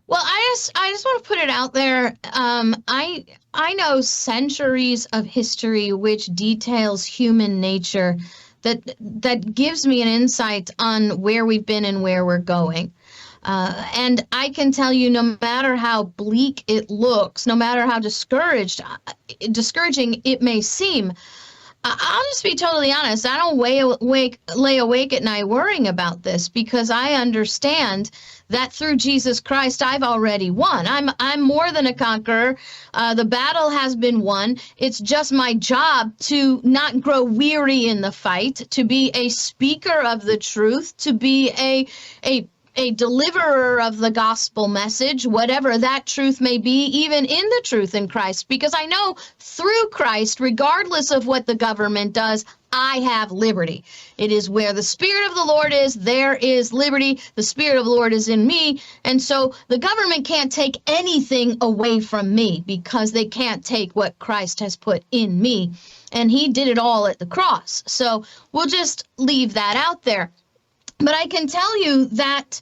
[SPEAKER 8] Well, I just want to put it out there. I know centuries of history which details human nature that gives me an insight on where we've been and where we're going. And I can tell you, no matter how bleak it looks, no matter how discouraging it may seem, I'll just be totally honest. I don't lay awake at night worrying about this, because I understand that through Jesus Christ, I've already won. I'm more than a conqueror. The battle has been won. It's just my job to not grow weary in the fight, to be a speaker of the truth, to be a deliverer of the gospel message, whatever that truth may be, even in the truth in Christ. Because I know through Christ, regardless of what the government does, I have liberty. It is where the Spirit of the Lord is, there is liberty. The Spirit of the Lord is in me. And so the government can't take anything away from me, because they can't take what Christ has put in me. And he did it all at the cross. So we'll just leave that out there. But I can tell you that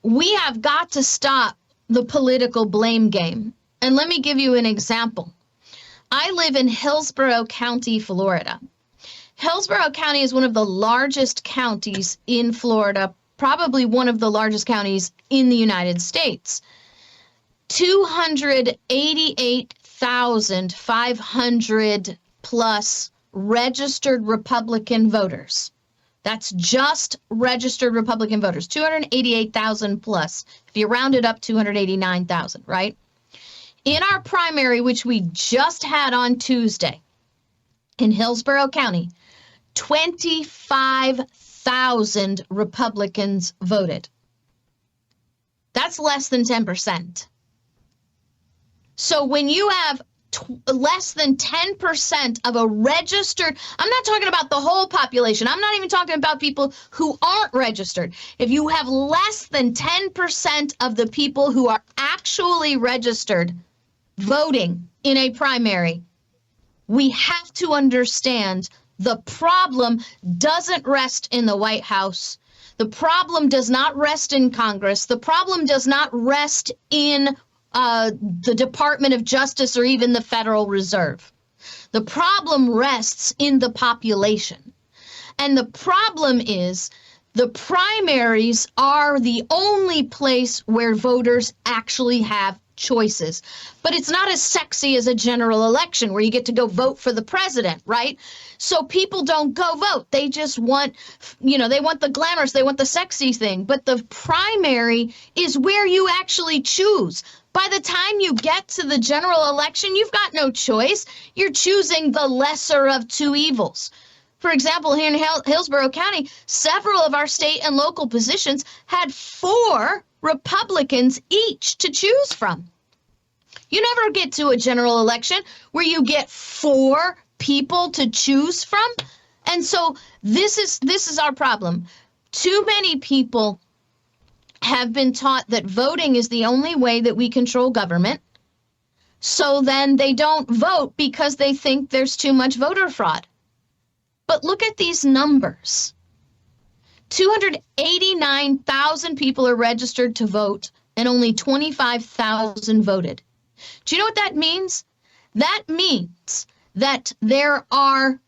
[SPEAKER 8] we have got to stop the political blame game. And let me give you an example. I live in Hillsborough County, Florida. Hillsborough County is one of the largest counties in Florida, probably one of the largest counties in the United States. 288,500 plus registered Republican voters. That's just registered Republican voters, 288,000 plus. If you round it up, 289,000, right? In our primary, which we just had on Tuesday in Hillsborough County, 25,000 Republicans voted. That's less than 10%. So when you have less than 10% of a registered, I'm not talking about the whole population. I'm not even talking about people who aren't registered. If you have less than 10% of the people who are actually registered voting in a primary, we have to understand the problem doesn't rest in the White House. The problem does not rest in Congress. The problem does not rest in the Department of Justice or even the Federal Reserve. The problem rests in the population. And the problem is the primaries are the only place where voters actually have choices. But it's not as sexy as a general election where you get to go vote for the president, right? So people don't go vote. They just want, they want the glamorous, they want the sexy thing. But the primary is where you actually choose. By the time you get to the general election, you've got no choice. You're choosing the lesser of two evils. For example, here in Hillsborough County, several of our state and local positions had 4 Republicans each to choose from. You never get to a general election where you get 4 people to choose from. And so this is our problem. Too many people have been taught that voting is the only way that we control government. So then they don't vote because they think there's too much voter fraud. But look at these numbers. 289,000 people are registered to vote and only 25,000 voted. Do you know what that means? That means that there are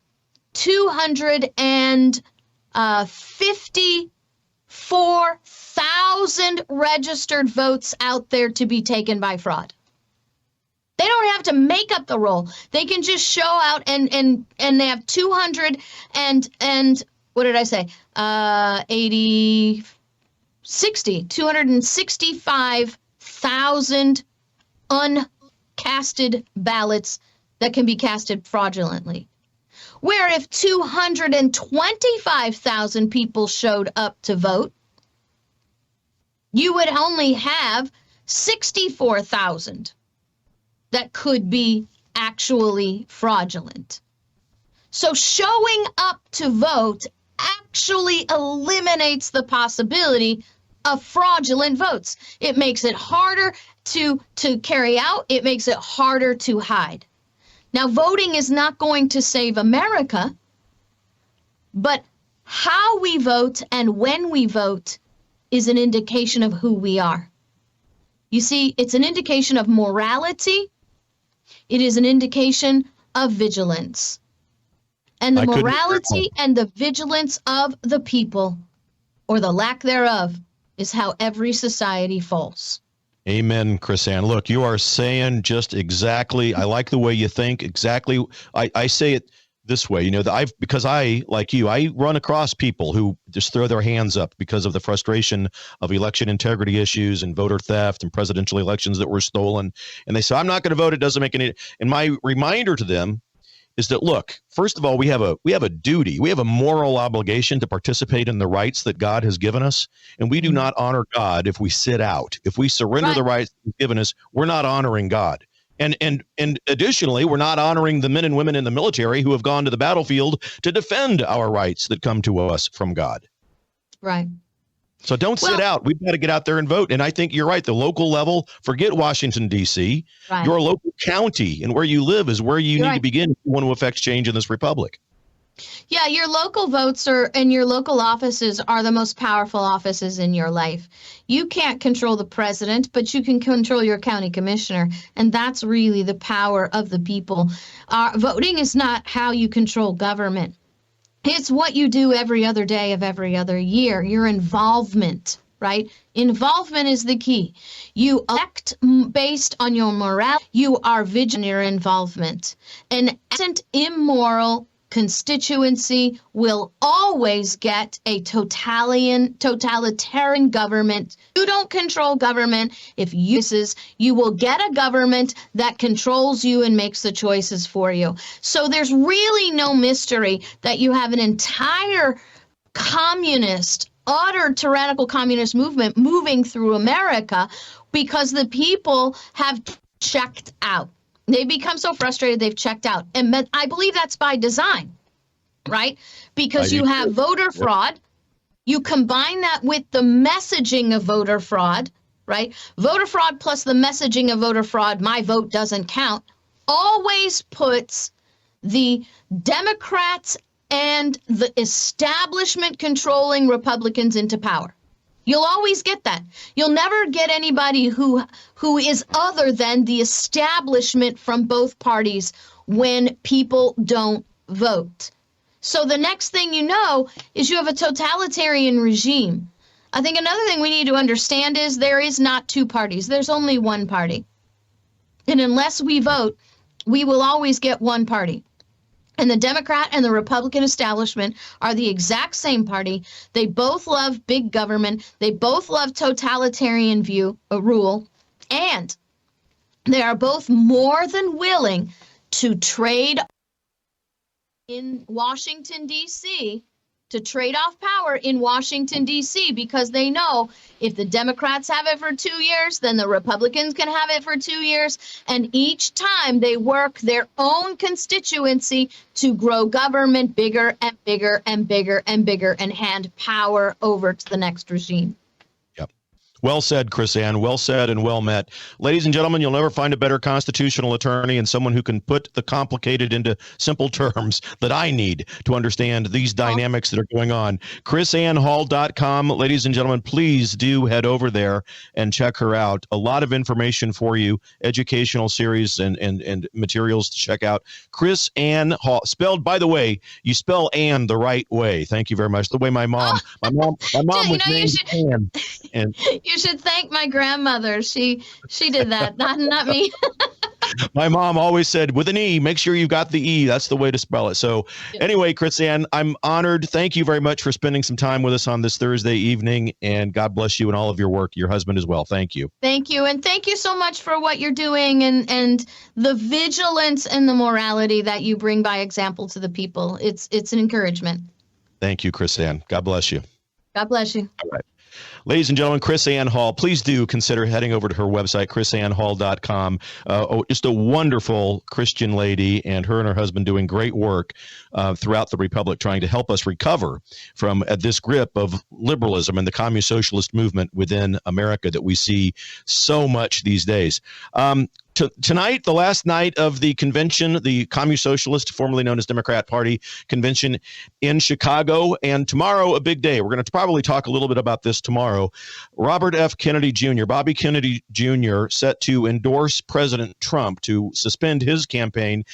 [SPEAKER 8] 254,000 registered votes out there to be taken by fraud. They don't have to make up the roll. They can just show out and they have 265,000 uncasted ballots that can be casted fraudulently. Where if 225,000 people showed up to vote, you would only have 64,000 that could be actually fraudulent. So showing up to vote actually eliminates the possibility of fraudulent votes. It makes it harder to carry out. It makes it harder to hide. Now, voting is not going to save America, but how we vote and when we vote is an indication of who we are. You see, it's an indication of morality. It is an indication of vigilance. And the morality and the vigilance of the people, or the lack thereof, is how every society falls.
[SPEAKER 1] Amen, KrisAnne. Look, you are saying just exactly, I like the way you think, exactly. I say it this way, because I, like you, I run across people who just throw their hands up because of the frustration of election integrity issues and voter theft and presidential elections that were stolen. And they say, I'm not going to vote. It doesn't make any. And my reminder to them is that, look, first of all, we have a duty. We have a moral obligation to participate in the rights that God has given us. And we do not honor God if we sit out. If we surrender the rights He's given us, we're not honoring God. And additionally, we're not honoring the men and women in the military who have gone to the battlefield to defend our rights that come to us from God.
[SPEAKER 8] Right.
[SPEAKER 1] So don't sit out. We've got to get out there and vote. And I think you're right. The local level, forget Washington, D.C. Right. Your local county and where you live is where you need to begin if you want to affect change in this republic.
[SPEAKER 8] Yeah, your local votes and your local offices are the most powerful offices in your life. You can't control the president, but you can control your county commissioner. And that's really the power of the people. Voting is not how you control government. It's what you do every other day of every other year, your involvement, right? Involvement is the key. You elect based on your morale. You are vigilant in your involvement. An absent, immoral constituency will always get a totalitarian government. You don't control government. If you will get a government that controls you and makes the choices for you. So there's really no mystery that you have an entire utter tyrannical communist movement moving through America because the people have checked out. They become so frustrated they've checked out. And I believe that's by design, right? Because you have voter fraud. You combine that with the messaging of voter fraud, right? Voter fraud plus the messaging of voter fraud, my vote doesn't count, always puts the Democrats and the establishment controlling Republicans into power. You'll always get that. You'll never get anybody who is other than the establishment from both parties when people don't vote. So the next thing you know is you have a totalitarian regime. I think another thing we need to understand is there is not two parties. There's only one party. And unless we vote, we will always get one party. And the Democrat and the Republican establishment are the exact same party. They both love big government. They both love totalitarian rule. And they are both more than willing to trade in Washington, D.C., to trade off power in Washington, D.C., because they know if the Democrats have it for 2 years, then the Republicans can have it for 2 years. And each time they work their own constituency to grow government bigger and bigger and bigger and bigger and hand power over to the next regime.
[SPEAKER 1] Well said, Chris Ann. Well said and well met. Ladies and gentlemen, you'll never find a better constitutional attorney and someone who can put the complicated into simple terms that I need to understand these dynamics that are going on. KrisAnnHall.com. Ladies and gentlemen, please do head over there and check her out. A lot of information for you, educational series and materials to check out. Chris Ann Hall. Spelled, by the way, you spell Ann the right way. Thank you very much. The way my mom was named Ann. And
[SPEAKER 8] you should thank my grandmother. She did that, not me.
[SPEAKER 1] My mom always said, with an E, make sure you've got the E. That's the way to spell it. So anyway, Chris Ann, I'm honored. Thank you very much for spending some time with us on this Thursday evening, and God bless you and all of your work, your husband as well. Thank you.
[SPEAKER 8] Thank you. And thank you so much for what you're doing and the vigilance and the morality that you bring by example to the people. It's an encouragement. Thank you, Chris Ann. God bless you. God bless you. All right. Ladies and gentlemen, Chris Ann Hall, please do consider heading over to her website, KrisAnnHall.com. Just a wonderful Christian lady, and her husband doing great work throughout the Republic, trying to help us recover from this grip of liberalism and the communist socialist movement within America that we see so much these days. Tonight, the last night of the convention, the Communist Socialist, formerly known as Democrat Party convention in Chicago, and tomorrow, a big day. We're going to probably talk a little bit about this tomorrow. Robert F. Kennedy Jr., Bobby Kennedy Jr., set to endorse President Trump to suspend his campaign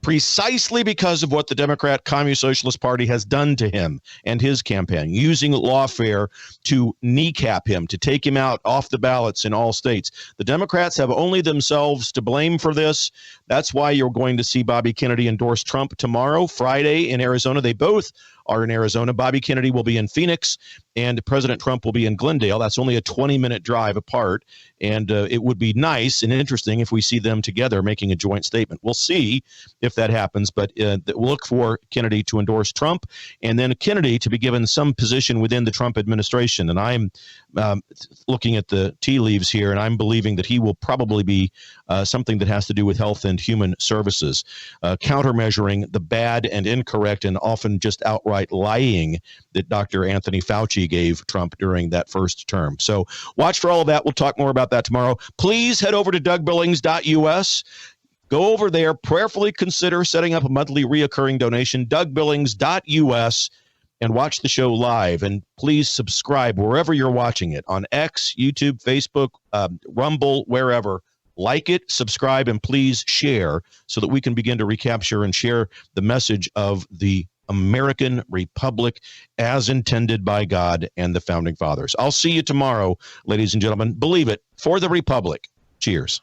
[SPEAKER 8] precisely because of what the Democrat Communist Socialist Party has done to him and his campaign, using lawfare to kneecap him, to take him out off the ballots in all states. The Democrats have only themselves to blame for this. That's why you're going to see Bobby Kennedy endorse Trump tomorrow, Friday in Arizona. They both are in Arizona. Bobby Kennedy will be in Phoenix, and President Trump will be in Glendale. That's only a 20-minute drive apart, and it would be nice and interesting if we see them together making a joint statement. We'll see if that happens, but we'll look for Kennedy to endorse Trump, and then Kennedy to be given some position within the Trump administration. And I'm looking at the tea leaves here, and I'm believing that he will probably be something that has to do with health and human services, countermeasuring the bad and incorrect and often just outright lying that Dr. Anthony Fauci gave Trump during that first term. So watch for all of that. We'll talk more about that tomorrow. Please head over to DougBillings.us. Go over there, prayerfully consider setting up a monthly reoccurring donation, DougBillings.us, and watch the show live. And please subscribe wherever you're watching it, on X, YouTube, Facebook, Rumble, wherever. Like it, subscribe, and please share so that we can begin to recapture and share the message of the American Republic as intended by God and the Founding Fathers. I'll see you tomorrow, ladies and gentlemen. Believe it, for the Republic. Cheers.